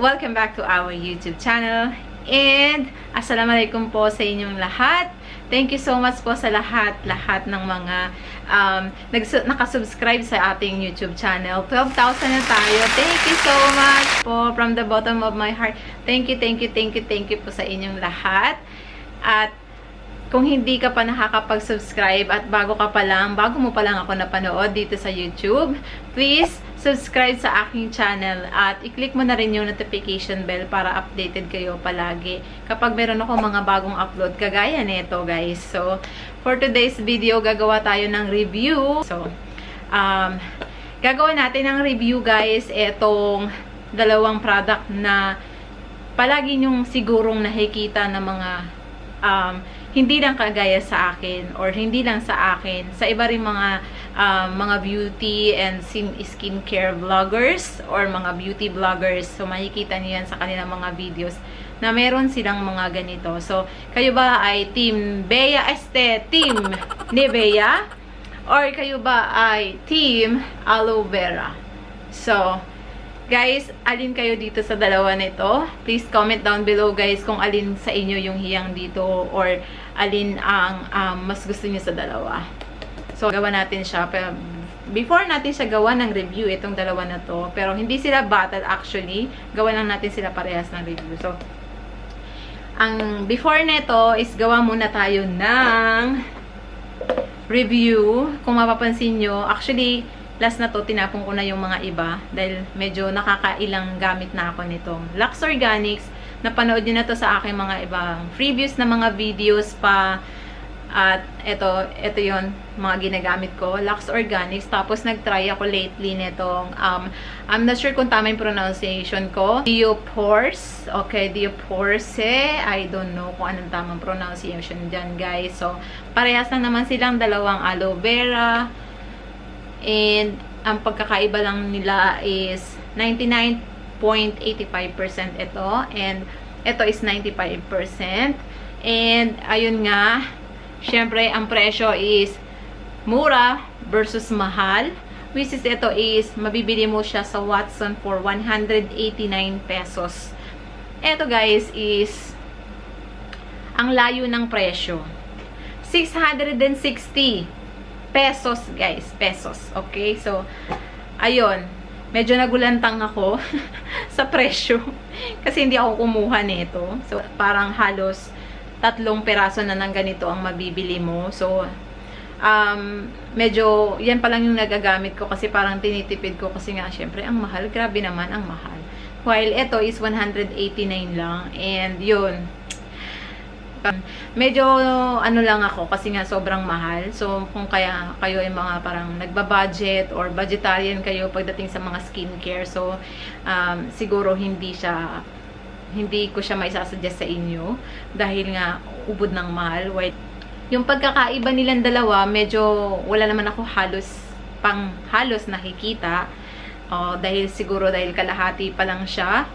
welcome back to our YouTube channel. And assalamualaikum po sa inyong lahat. Thank you so much po sa lahat ng mga nakasubscribe sa ating YouTube channel. 12,000 na tayo. Thank you so much po from the bottom of my heart. Thank you po sa inyong lahat. At kung hindi ka pa nakakapag-subscribe at bago mo pa lang ako napanood dito sa YouTube, please subscribe sa aking channel at i-click mo na rin yung notification bell para updated kayo palagi kapag meron ako mga bagong upload kagaya nito, guys. So, for today's video, gagawa tayo ng review. So, gagawa natin ng review, guys, etong dalawang product na palagi nyong sigurong nakikita na mga hindi lang kagaya sa akin or hindi lang sa akin, sa iba rin mga beauty and skincare vloggers or mga beauty vloggers. So, makikita niyo yan sa kanilang mga videos na meron silang mga ganito. So, kayo ba ay Team Team Nivea? Or kayo ba ay Team Aloe vera? So, guys, alin kayo dito sa dalawa nito? Please comment down below, guys, kung alin sa inyo yung hiyang dito or alin ang mas gusto niyo sa dalawa. So, gawa natin siya. Pero, before natin siya gawa ng review, itong dalawa na to. Pero, hindi sila battle actually. Gawa lang natin sila parehas ng review. So, ang before nito is gawa muna tayo ng review. Kung mapapansin nyo, actually, last na to, tinapon ko na yung mga iba dahil medyo nakakailang gamit na ako nitong Lux Organics. Napanood nyo na to sa aking mga ibang previous na mga videos pa. At ito yon mga ginagamit ko, Lux Organics. Tapos nag-try ako lately nitong I'm not sure kung tama yung pronunciation ko, Diopores. Okay, Dioporse. I don't know kung anong tamang pronunciation dyan, guys. So, parehas lang naman silang dalawang aloe vera. And ang pagkakaiba lang nila is 99.85% ito. And ito is 95%. And ayun nga, syempre, ang presyo is mura versus mahal. Which is ito is, mabibili mo siya sa Watson for 189 pesos. Ito, guys, is ang layo ng presyo. 660 pesos, guys. Pesos. Okay? So, ayun. Medyo nagulantang ako sa presyo. Kasi hindi ako kumuha nito. So, parang halos 3 peraso na ng ganito ang mabibili mo. So, medyo, yan pa lang yung nagagamit ko kasi parang tinitipid ko kasi nga, syempre, ang mahal. Grabe naman, ang mahal. While ito is 189 lang. And, yun. Medyo, ano lang ako kasi nga sobrang mahal. So, kung kaya kayo ay mga parang nagbabudget or vegetarian kayo pagdating sa mga skincare. So, siguro hindi ko siya maisasuggest sa inyo dahil nga ubod ng mahal. Yung pagkakaiba nilang dalawa, medyo wala naman ako halos nakikita. Dahil kalahati pa lang siya.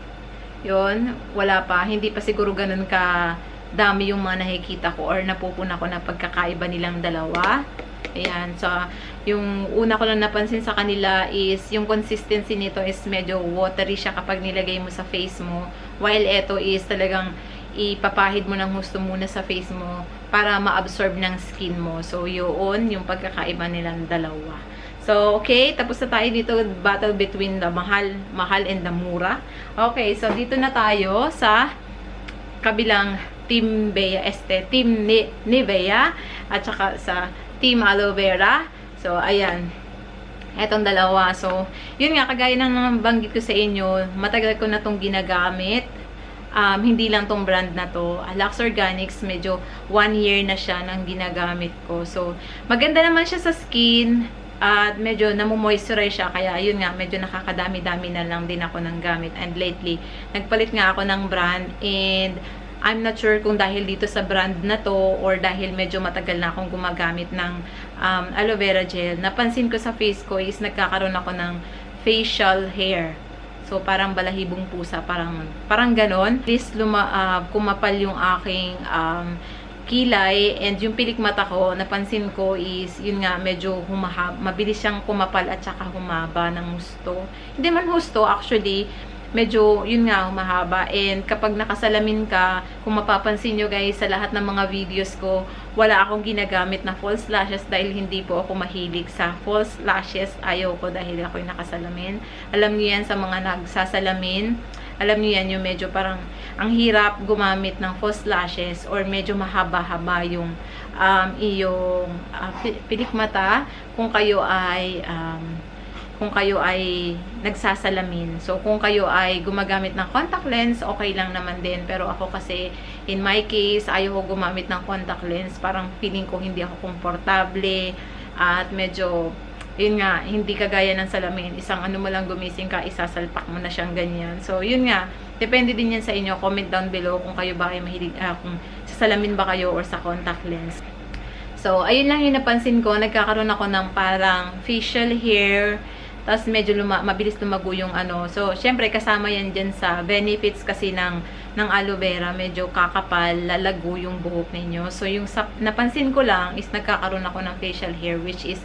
Yun, wala pa. Hindi pa siguro ganun ka dami yung mga nakikita ko or napupuna ko na pagkakaiba nilang dalawa. Ayan. So, yung una ko lang napansin sa kanila is yung consistency nito is medyo watery siya kapag nilagay mo sa face mo. While ito is talagang ipapahid mo ng husto muna sa face mo para ma-absorb ng skin mo. So, yun yung pagkakaiba nilang dalawa. So, okay. Tapos na tayo dito. Battle between the mahal and the mura. Okay. So, dito na tayo sa kabilang Team Nivea at saka sa Team Aloe vera. So, ayan. Etong dalawa. So, yun nga, kagaya ng banggit ko sa inyo, matagal ko na tong ginagamit. Hindi lang tong brand na to. Lux Organics, medyo 1 year na siya nang ginagamit ko. So, maganda naman siya sa skin. At medyo namumoisturize siya. Kaya, yun nga, medyo nakakadami-dami na lang din ako ng gamit. And lately, nagpalit nga ako ng brand. And I'm not sure kung dahil dito sa brand na to or dahil medyo matagal na akong gumagamit ng aloe vera gel. Napansin ko sa face ko is nagkakaroon ako ng facial hair. So, parang balahibong pusa. Parang ganon. Please, kumapal yung aking kilay and yung pilik mata ko, napansin ko is, yun nga, medyo mabilis siyang kumapal at saka humaba ng husto. Hindi man husto, actually, medyo, yun nga, mahaba. And kapag nakasalamin ka, kung mapapansin nyo guys, sa lahat ng mga videos ko, wala akong ginagamit na false lashes dahil hindi po ako mahilig sa false lashes. Ayaw ko dahil ako'y nakasalamin. Alam nyo yan sa mga nagsasalamin. Alam nyo yan, yung medyo parang ang hirap gumamit ng false lashes or medyo mahaba-haba yung iyong pilikmata kung kayo ay nagsasalamin. So, kung kayo ay gumagamit ng contact lens, okay lang naman din. Pero ako kasi, in my case, ayaw ko gumamit ng contact lens. Parang feeling ko hindi ako komportable. At medyo, yun nga, hindi kagaya ng salamin. Isang ano mo lang gumising ka, isasalpak mo na siyang ganyan. So, yun nga, depende din yan sa inyo. Comment down below kung kayo ba ay mahilig, kung sa salamin ba kayo or sa contact lens. So, ayun lang yung napansin ko. Nagkakaroon ako ng parang facial hair. Tapos medyo mabilis lumago yung ano. So, syempre kasama yan dyan sa benefits kasi ng aloe vera. Medyo kakapal, lalago yung buhok ninyo. So, yung napansin ko lang is nagkakaroon ako ng facial hair, which is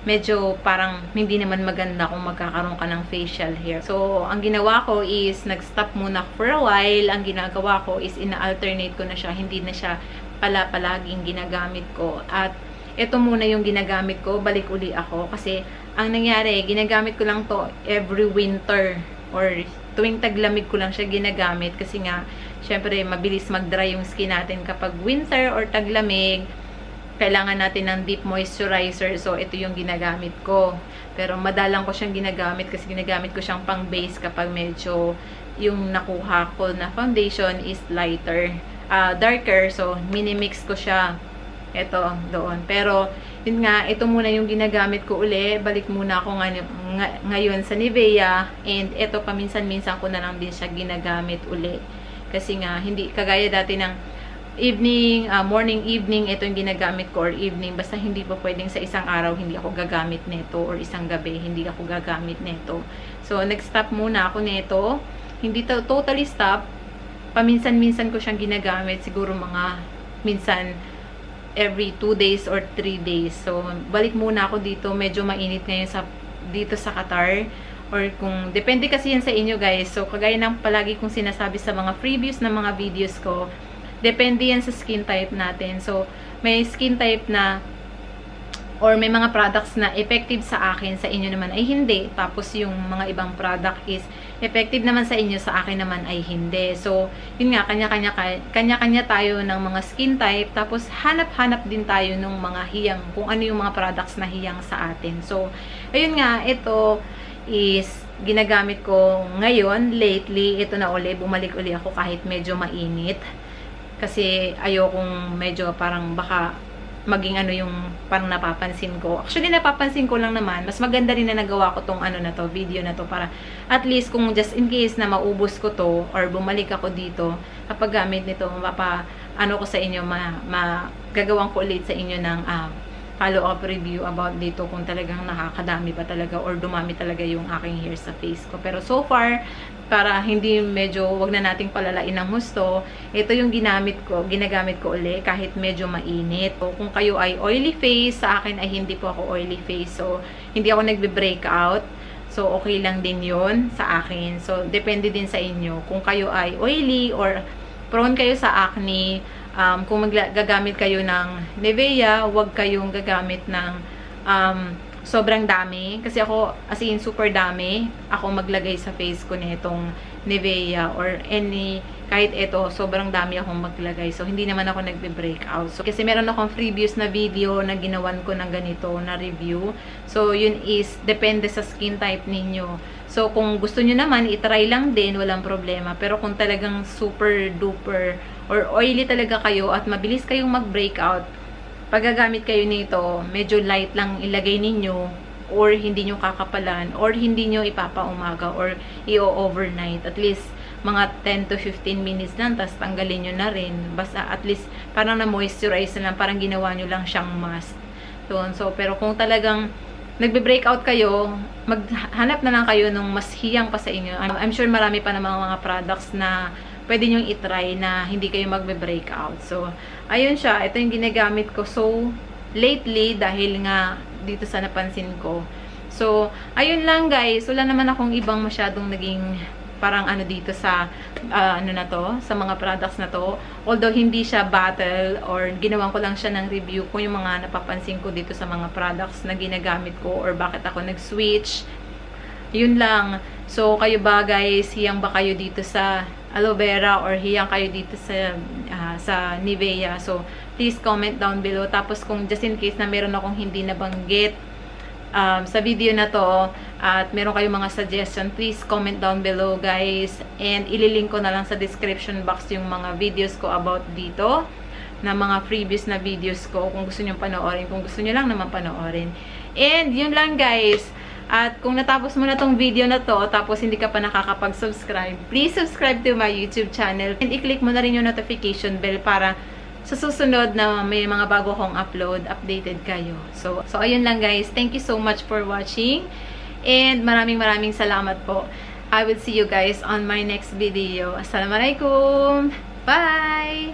medyo parang hindi naman maganda kung magkakaroon ka ng facial hair. So, ang ginawa ko is nag-stop muna for a while. Ang ginagawa ko is ina-alternate ko na siya. Hindi na siya palaging ginagamit ko. At ito muna yung ginagamit ko. Balik uli ako kasi ang nangyari, ginagamit ko lang to every winter or tuwing taglamig ko lang siya ginagamit kasi nga, syempre, mabilis mag-dry yung skin natin kapag winter or taglamig. Kailangan natin ng deep moisturizer. So, ito yung ginagamit ko. Pero madalang ko siyang ginagamit kasi ginagamit ko siyang pang base kapag medyo yung nakuha ko na foundation is lighter, darker. So, minimix ko siya. Ito, doon. Pero, yun nga, ito muna yung ginagamit ko uli. Balik muna ako ngayon sa Nivea. And ito, paminsan-minsan ko na lang din siya ginagamit uli. Kasi nga, hindi, kagaya dati ng evening, morning, evening, ito yung ginagamit ko or evening. Basta hindi po pwedeng sa isang araw, hindi ako gagamit nito or isang gabi, hindi ako gagamit nito. So, nag-stop muna ako nito. Hindi totally stop. Paminsan-minsan ko siyang ginagamit. Siguro mga, minsan, every 2 days or 3 days. So, balik muna ako dito. Medyo mainit ngayon dito sa Qatar. Or kung, depende kasi yan sa inyo guys. So, kagaya ng palagi kong sinasabi sa mga previews ng mga videos ko, depende yan sa skin type natin. So, may skin type na or may mga products na effective sa akin, sa inyo naman ay hindi. Tapos yung mga ibang product is effective naman sa inyo, sa akin naman ay hindi. So, yun nga, kanya-kanya tayo ng mga skin type. Tapos, hanap-hanap din tayo ng mga hiyang, kung ano yung mga products na hiyang sa atin. So, ayun nga, ito is ginagamit ko ngayon, lately. Ito na uli, bumalik uli ako kahit medyo mainit. Kasi ayokong medyo parang baka maging ano yung parang napapansin ko. Actually, napapansin ko lang naman. Mas maganda rin na nagawa ko tong ano na to, video na to, para at least kung just in case na maubos ko to or bumalik ako dito, kapag gamit nito, ano ko sa inyo, gagawin ko ulit sa inyo ng follow-up review about dito kung talagang nakakadami ba talaga or dumami talaga yung aking hair sa face ko. Pero so far, para hindi medyo, wag na nating palalain ng husto, ito yung ginagamit ko uli kahit medyo mainit. So, kung kayo ay oily face, sa akin ay hindi po ako oily face. So, hindi ako nagbe-breakout. So, okay lang din yun sa akin. So, depende din sa inyo. Kung kayo ay oily or prone kayo sa acne, kung gagamit kayo ng Nivea, huwag kayong gagamit ng sobrang dami. Kasi ako, as in, super dami. Ako maglagay sa face ko nitong Nivea or kahit ito, sobrang dami akong maglagay. So, hindi naman ako nagbe-breakout. So, kasi meron akong previous na video na ginawan ko ng ganito na review. So, yun is, depende sa skin type ninyo. So, kung gusto nyo naman, itry lang din, walang problema. Pero kung talagang super duper or oily talaga kayo at mabilis kayong mag-breakout, pag gagamit kayo nito, medyo light lang ilagay ninyo or hindi nyo kakapalan or hindi nyo ipapaumaga or i-overnight. At least, mga 10 to 15 minutes lang, tapos tanggalin nyo na rin. Basta at least, parang na-moisturize na lang, parang ginawa nyo lang siyang mask. So, pero kung talagang nagbe-breakout kayo, maghanap na lang kayo nung mas hiyang pa sa inyo. I'm sure marami pa na mga products na pwede nyong itry na hindi kayo magbe-breakout. So, ayun siya. Ito yung ginagamit ko. So, lately, dahil nga dito sa napansin ko. So, ayun lang guys. Wala naman akong ibang masyadong naging parang ano dito sa ano na to, sa mga products na to. Although hindi siya battle or ginawan ko lang siya ng review kung yung mga napapansin ko dito sa mga products na ginagamit ko or bakit ako nag-switch. Yun lang. So, kayo ba guys, hiyang ba kayo dito sa aloe vera or hiyang kayo dito sa Nivea? So, please comment down below. Tapos, kung just in case na meron akong hindi nabanggit sa video na to at meron kayong mga suggestion, please comment down below guys. And ililink ko na lang sa description box yung mga videos ko about dito na mga previous na videos ko kung gusto nyo panoorin. Kung gusto nyo lang naman panoorin. And yun lang guys. At kung natapos mo na tong video na to, tapos hindi ka pa nakakapag-subscribe, please subscribe to my YouTube channel. And i-click mo na rin yung notification bell para sa susunod na may mga bago kong upload, updated kayo. So ayun lang guys. Thank you so much for watching. And maraming salamat po. I will see you guys on my next video. Assalamualaikum. Bye!